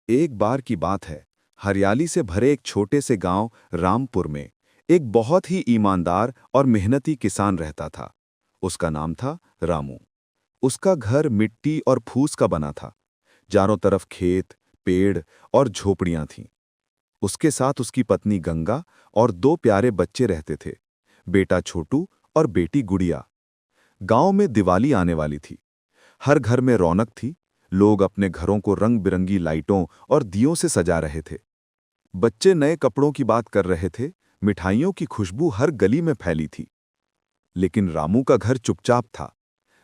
एक बार की बात है, हरियाली से भरे एक छोटे से गांव रामपुर में एक बहुत ही ईमानदार और मेहनती किसान रहता था। उसका नाम था रामू। उसका घर मिट्टी और फूस का बना था। चारों तरफ खेत, पेड़ और झोपड़ियां थीं। उसके साथ उसकी पत्नी गंगा और दो प्यारे बच्चे रहते थे, बेटा छोटू और बेटी गुड़िया। गांव में दिवाली आने वाली थी। हर घर में रौनक थी। लोग अपने घरों को रंग बिरंगी लाइटों और दियों से सजा रहे थे। बच्चे नए कपड़ों की बात कर रहे थे। मिठाइयों की खुशबू हर गली में फैली थी। लेकिन रामू का घर चुपचाप था।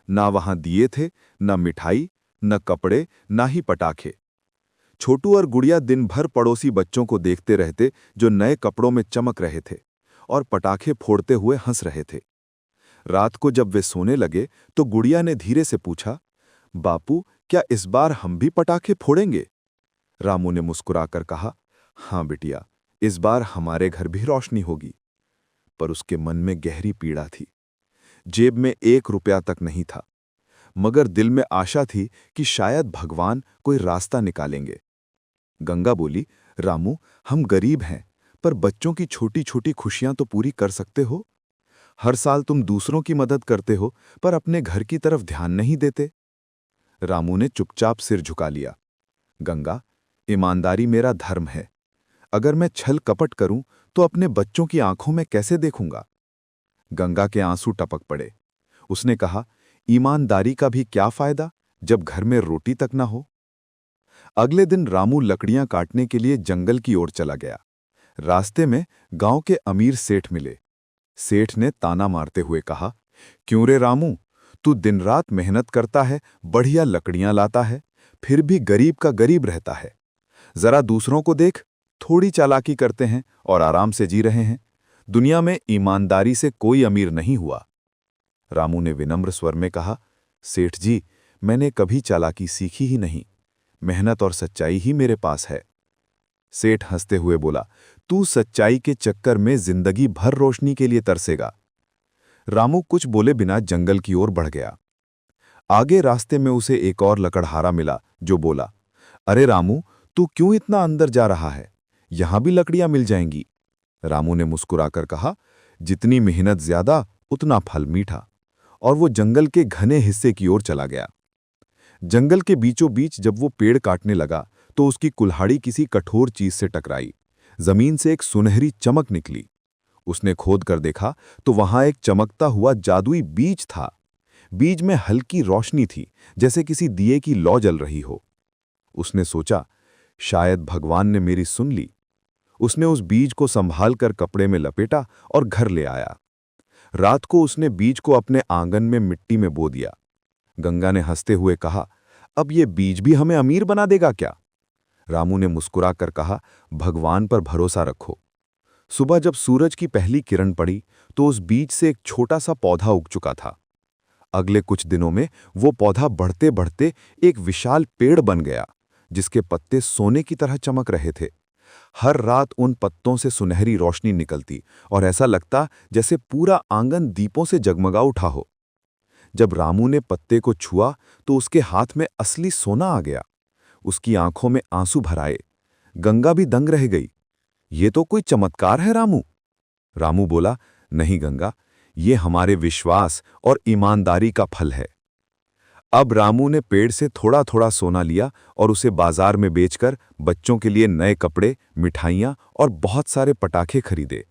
ना वहां दिए थे, न मिठाई, न कपड़े, ना ही पटाखे। छोटू और गुड़िया दिन भर पड़ोसी बच्चों को देखते रहते, जो नए कपड़ों में चमक रहे थे और पटाखे फोड़ते हुए हंस रहे थे। रात को जब वे सोने लगे तो गुड़िया ने धीरे से पूछा, बापू, क्या इस बार हम भी पटाखे फोड़ेंगे? रामू ने मुस्कुराकर कहा, हाँ बिटिया, इस बार हमारे घर भी रोशनी होगी। पर उसके मन में गहरी पीड़ा थी। जेब में 1 रुपया तक नहीं था, मगर दिल में आशा थी कि शायद भगवान कोई रास्ता निकालेंगे। गंगा बोली, रामू, हम गरीब हैं, पर बच्चों की छोटी छोटी खुशियां तो पूरी कर सकते हो। हर साल तुम दूसरों की मदद करते हो, पर अपने घर की तरफ ध्यान नहीं देते। रामू ने चुपचाप सिर झुका लिया। गंगा, ईमानदारी मेरा धर्म है। अगर मैं छल कपट करूं तो अपने बच्चों की आंखों में कैसे देखूंगा? गंगा के आंसू टपक पड़े। उसने कहा, ईमानदारी का भी क्या फायदा जब घर में रोटी तक ना हो? अगले दिन रामू लकड़ियां काटने के लिए जंगल की ओर चला गया। रास्ते में गांव के अमीर सेठ मिले। सेठ ने ताना मारते हुए कहा, क्यों रे रामू, तू दिन रात मेहनत करता है, बढ़िया लकड़ियां लाता है, फिर भी गरीब का गरीब रहता है। जरा दूसरों को देख, थोड़ी चालाकी करते हैं और आराम से जी रहे हैं। दुनिया में ईमानदारी से कोई अमीर नहीं हुआ। रामू ने विनम्र स्वर में कहा, सेठ जी, मैंने कभी चालाकी सीखी ही नहीं। मेहनत और सच्चाई ही मेरे पास है। सेठ हंसते हुए बोला, तू सच्चाई के चक्कर में जिंदगी भर रोशनी के लिए तरसेगा। रामू कुछ बोले बिना जंगल की ओर बढ़ गया। आगे रास्ते में उसे एक और लकड़हारा मिला, जो बोला, अरे रामू, तू क्यों इतना अंदर जा रहा है? यहां भी लकड़ियां मिल जाएंगी। रामू ने मुस्कुराकर कहा, जितनी मेहनत ज्यादा उतना फल मीठा। और वो जंगल के घने हिस्से की ओर चला गया। जंगल के बीचों बीच जब वो पेड़ काटने लगा तो उसकी कुल्हाड़ी किसी कठोर चीज से टकराई। जमीन से एक सुनहरी चमक निकली। उसने खोद कर देखा तो वहां एक चमकता हुआ जादुई बीज था। बीज में हल्की रोशनी थी, जैसे किसी दिए की लौ जल रही हो। उसने सोचा, शायद भगवान ने मेरी सुन ली। उसने उस बीज को संभाल कर कपड़े में लपेटा और घर ले आया। रात को उसने बीज को अपने आंगन में मिट्टी में बो दिया। गंगा ने हंसते हुए कहा, अब ये बीज भी हमें अमीर बना देगा क्या? रामू ने मुस्कुराकर कहा, भगवान पर भरोसा रखो। सुबह जब सूरज की पहली किरण पड़ी तो उस बीज से एक छोटा सा पौधा उग चुका था। अगले कुछ दिनों में वो पौधा बढ़ते बढ़ते एक विशाल पेड़ बन गया, जिसके पत्ते सोने की तरह चमक रहे थे। हर रात उन पत्तों से सुनहरी रोशनी निकलती और ऐसा लगता जैसे पूरा आंगन दीपों से जगमगा उठा हो। जब रामू ने पत्ते को छुआ तो उसके हाथ में असली सोना आ गया। उसकी आंखों में आंसू भर आए। गंगा भी दंग रह गई। ये तो कोई चमत्कार है रामू। रामू बोला, नहीं गंगा, ये हमारे विश्वास और ईमानदारी का फल है। अब रामू ने पेड़ से थोड़ा थोड़ा सोना लिया और उसे बाजार में बेचकर बच्चों के लिए नए कपड़े, मिठाइयाँ और बहुत सारे पटाखे खरीदे।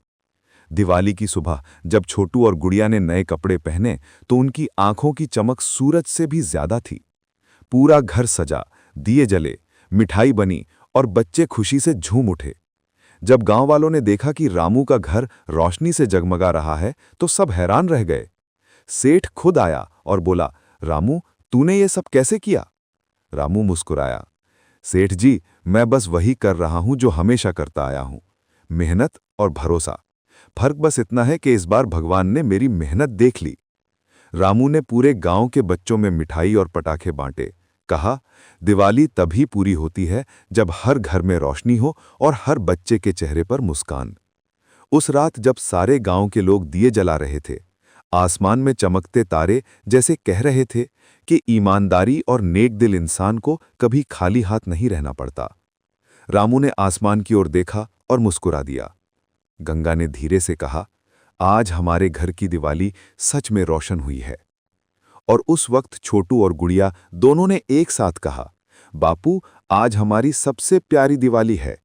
दिवाली की सुबह जब छोटू और गुड़िया ने नए कपड़े पहने तो उनकी आंखों की चमक सूरज से भी ज्यादा थी। पूरा घर सजा, दिए जले, मिठाई बनी और बच्चे खुशी से झूम उठे। जब गांव वालों ने देखा कि रामू का घर रोशनी से जगमगा रहा है तो सब हैरान रह गए। सेठ खुद आया और बोला, रामू, तूने ये सब कैसे किया? रामू मुस्कुराया, सेठ जी, मैं बस वही कर रहा हूं जो हमेशा करता आया हूं, मेहनत और भरोसा। फर्क बस इतना है कि इस बार भगवान ने मेरी मेहनत देख ली। रामू ने पूरे गांव के बच्चों में मिठाई और पटाखे बांटे। कहा, दिवाली तभी पूरी होती है जब हर घर में रोशनी हो और हर बच्चे के चेहरे पर मुस्कान। उस रात जब सारे गांव के लोग दिए जला रहे थे, आसमान में चमकते तारे जैसे कह रहे थे कि ईमानदारी और नेक दिल इंसान को कभी खाली हाथ नहीं रहना पड़ता। रामू ने आसमान की ओर देखा और मुस्कुरा दिया। गंगा ने धीरे से कहा, आज हमारे घर की दिवाली सच में रोशन हुई है। और उस वक्त छोटू और गुड़िया दोनों ने एक साथ कहा, बापू, आज हमारी सबसे प्यारी दिवाली है।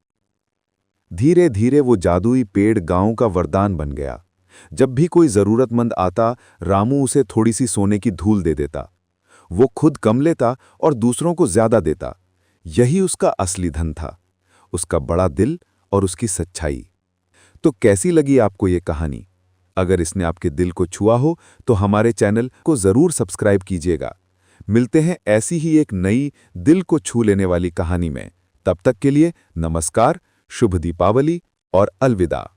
धीरे धीरे वो जादुई पेड़ गांव का वरदान बन गया। जब भी कोई जरूरतमंद आता, रामू उसे थोड़ी सी सोने की धूल दे देता। वो खुद कम लेता और दूसरों को ज्यादा देता। यही उसका असली धन था, उसका बड़ा दिल और उसकी सच्चाई। तो कैसी लगी आपको ये कहानी? अगर इसने आपके दिल को छुआ हो तो हमारे चैनल को जरूर सब्सक्राइब कीजिएगा। मिलते हैं ऐसी ही एक नई दिल को छू लेने वाली कहानी में। तब तक के लिए नमस्कार, शुभ दीपावली और अलविदा।